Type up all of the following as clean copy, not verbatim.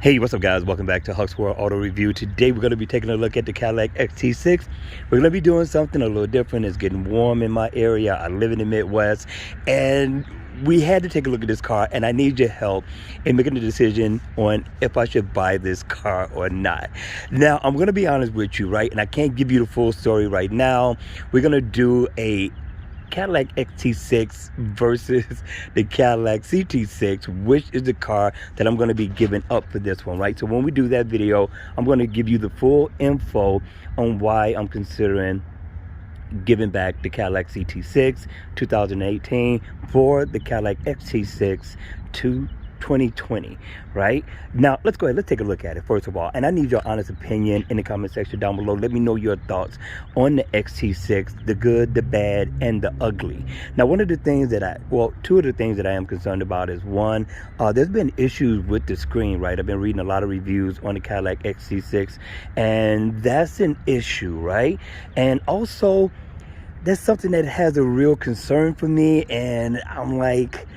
Hey, what's up guys? Welcome back to Huck's World Auto Review. Today we're going to be taking a look at the Cadillac XT6. We're going to be doing something a little different. It's getting warm in my area. I live in the Midwest and we had to take a look at this car, and I need your help in making a decision on if I should buy this car or not. Now, I'm going to be honest with you, right? And I can't give you the full story right now. We're going to do a Cadillac XT6 versus the Cadillac CT6, which is the car that I'm going to be giving up for this one, right? So when we do that video, I'm going to give you the full info on why I'm considering giving back the Cadillac CT6 2018 for the Cadillac XT6 2020, right? Now, let's go ahead. Let's take a look at it, first of all. And I need your honest opinion in the comment section down below. Let me know your thoughts on the XT6, the good, the bad, and the ugly. Now, two of the things that I am concerned about is one, there's been issues with the screen, right? I've been reading a lot of reviews on the Cadillac XT6, and that's an issue, right? And also, that's something that has a real concern for me, and I'm like,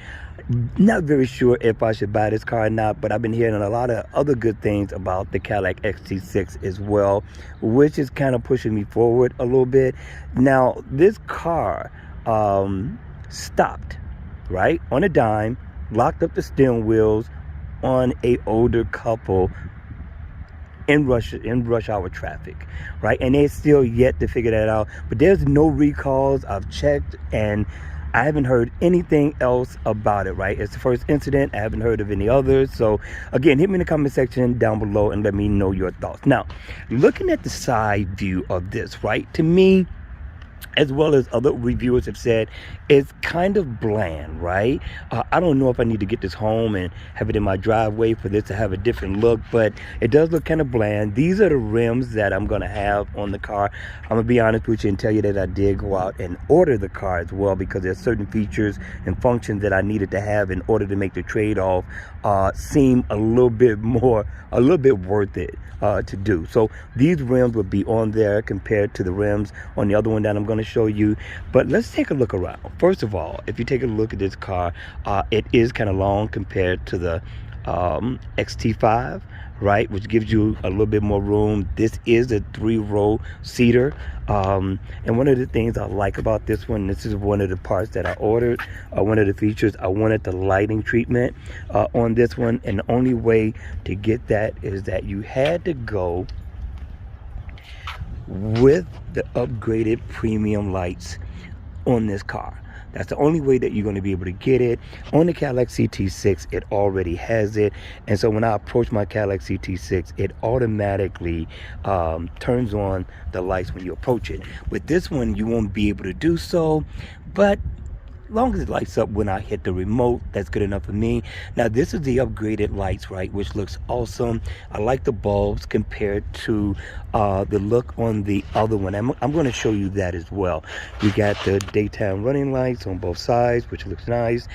not very sure if I should buy this car or not, but I've been hearing a lot of other good things about the Cadillac XT6 as well, which is kind of pushing me forward a little bit. Now, this car stopped, right, on a dime, locked up the steering wheels on a older couple in rush hour traffic, right? And they're still yet to figure that out, but there's no recalls. I've checked and I haven't heard anything else about it, right? It's the first incident. I haven't heard of any others. So again, hit me in the comment section down below and let me know your thoughts. Now, looking at the side view of this, right, to me, as well as other reviewers have said, it's kind of bland, right? I don't know if I need to get this home and have it in my driveway for this to have a different look, but it does look kind of bland. These are the rims that I'm going to have on the car. I'm going to be honest with you and tell you that I did go out and order the car as well, because there's certain features and functions that I needed to have in order to make the trade-off seem a little bit worth it to do. So these rims would be on there compared to the rims on the other one that I'm going to show you. But let's take a look around. First of all, if you take a look at this car, it is kind of long compared to the XT5, right, which gives you a little bit more room. This is a 3-row seater, and one of the things I like about this one, this is one of the parts that I ordered, one of the features, I wanted the lighting treatment on this one, and the only way to get that is that you had to go with the upgraded premium lights on this car. That's the only way that you're going to be able to get it. On the Cadillac CT6, it already has it. And so when I approach my Cadillac CT6, it automatically turns on the lights when you approach it. With this one, you won't be able to do so, but as long as it lights up when I hit the remote, that's good enough for me. Now, this is the upgraded lights, right, which looks awesome. I like the bulbs compared to the look on the other one. I'm going to show you that as well. You got the daytime running lights on both sides, which looks nice.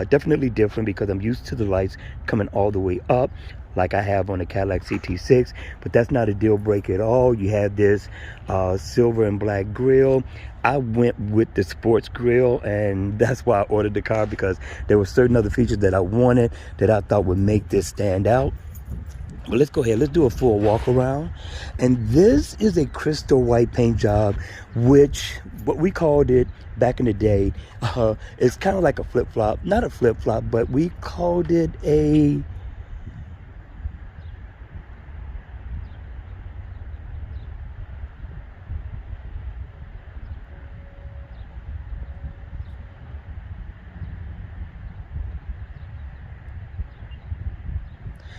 Definitely different because I'm used to the lights coming all the way up like I have on the Cadillac CT6, but that's not a deal breaker at all. You have this silver and black grille. I went with the sports grille, and that's why I ordered the car, because there were certain other features that I wanted that I thought would make this stand out. But let's go ahead, let's do a full walk around. And this is a crystal white paint job, which what we called it back in the day, it's kind of like a flip-flop, not a flip-flop, but we called it a,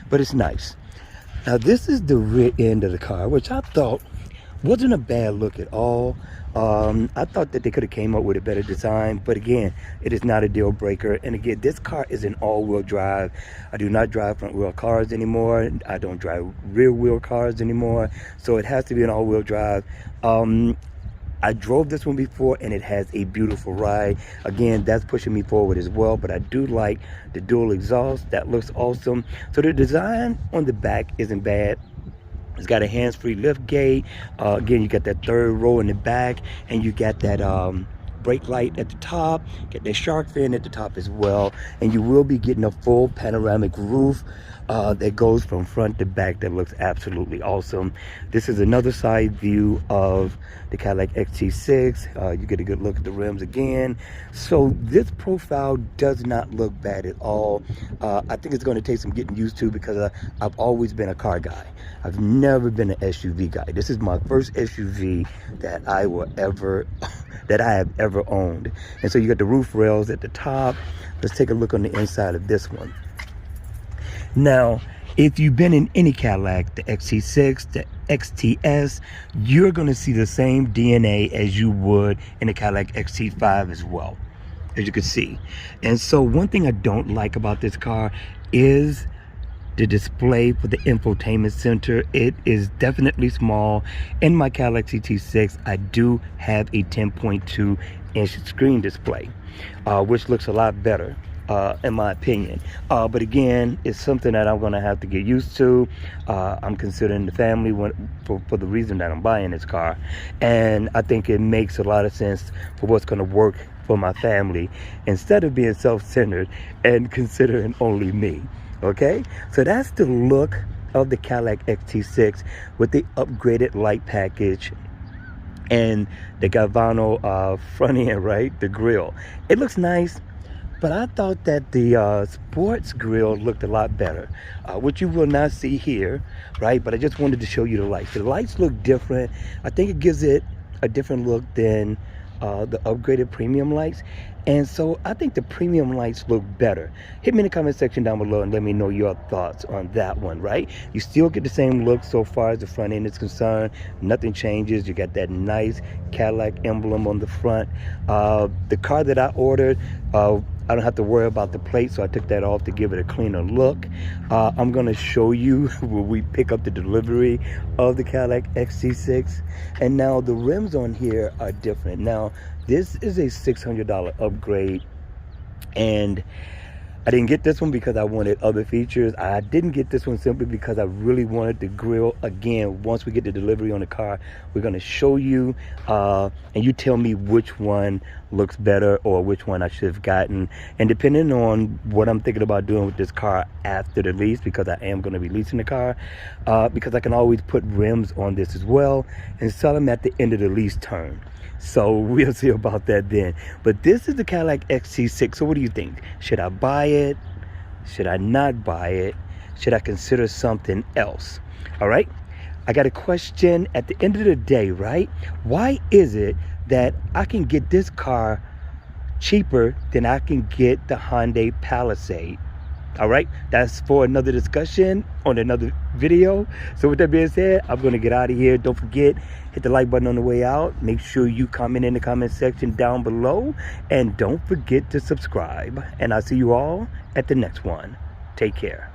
but it's nice. Now, this is the rear end of the car, which I thought wasn't a bad look at all. I thought that they could have came up with a better design, but again, it is not a deal breaker. And again, this car is an all-wheel drive. I do not drive front-wheel cars anymore. I don't drive rear-wheel cars anymore, so it has to be an all-wheel drive. I drove this one before, and it has a beautiful ride. Again, that's pushing me forward as well, but I do like the dual exhaust. That looks awesome. So the design on the back isn't bad. It's got a hands-free lift gate. Again, you got that 3rd row in the back, and you got that brake light at the top, get that shark fin at the top as well, and you will be getting a full panoramic roof that goes from front to back. That looks absolutely awesome. This is another side view of the Cadillac XT6. You get a good look at the rims again. So this profile does not look bad at all. I think it's going to take some getting used to, because I've always been a car guy. I've never been an SUV guy. This is my first SUV that I have ever owned. And so you got the roof rails at the top. Let's take a look on the inside of this one. Now, if you've been in any Cadillac, the XT6, the XTS, you're going to see the same DNA as you would in the Cadillac XT5 as well, as you can see. And so one thing I don't like about this car is the display for the infotainment center. It is definitely small. In my Cadillac CT6, I do have a 10.2 inch screen display, which looks a lot better. In my opinion, but again, it's something that I'm going to have to get used to. I'm considering the family for the reason that I'm buying this car, and I think it makes a lot of sense for what's going to work for my family, instead of being self-centered and considering only me. Okay, so that's the look of the Cadillac XT6 with the upgraded light package and the Galvano front end, right? The grille. It looks nice. But I thought that the sports grille looked a lot better, which you will not see here, right? But I just wanted to show you the lights. The lights look different. I think it gives it a different look than the upgraded premium lights. And so I think the premium lights look better. Hit me in the comment section down below and let me know your thoughts on that one, right? You still get the same look so far as the front end is concerned. Nothing changes. You got that nice Cadillac emblem on the front. The car that I ordered, I don't have to worry about the plate, so I took that off to give it a cleaner look. I'm going to show you when we pick up the delivery of the Cadillac XT6. And now the rims on here are different. Now, this is a $600 upgrade, and I didn't get this one because I wanted other features. I didn't get this one simply because I really wanted the grille. Again, once we get the delivery on the car, we're going to show you, and you tell me which one looks better or which one I should have gotten. And depending on what I'm thinking about doing with this car after the lease, because I am going to be leasing the car, because I can always put rims on this as well and sell them at the end of the lease term. So we'll see about that then. But this is the Cadillac XT6. So what do you think? Should I buy it? Should I not buy it? Should I consider something else? All right. I got a question at the end of the day, right? Why is it that I can get this car cheaper than I can get the Hyundai Palisade? All right, that's for another discussion on another video. So with that being said, I'm going to get out of here. Don't forget, hit the like button on the way out. Make sure you comment in the comment section down below. And don't forget to subscribe. And I'll see you all at the next one. Take care.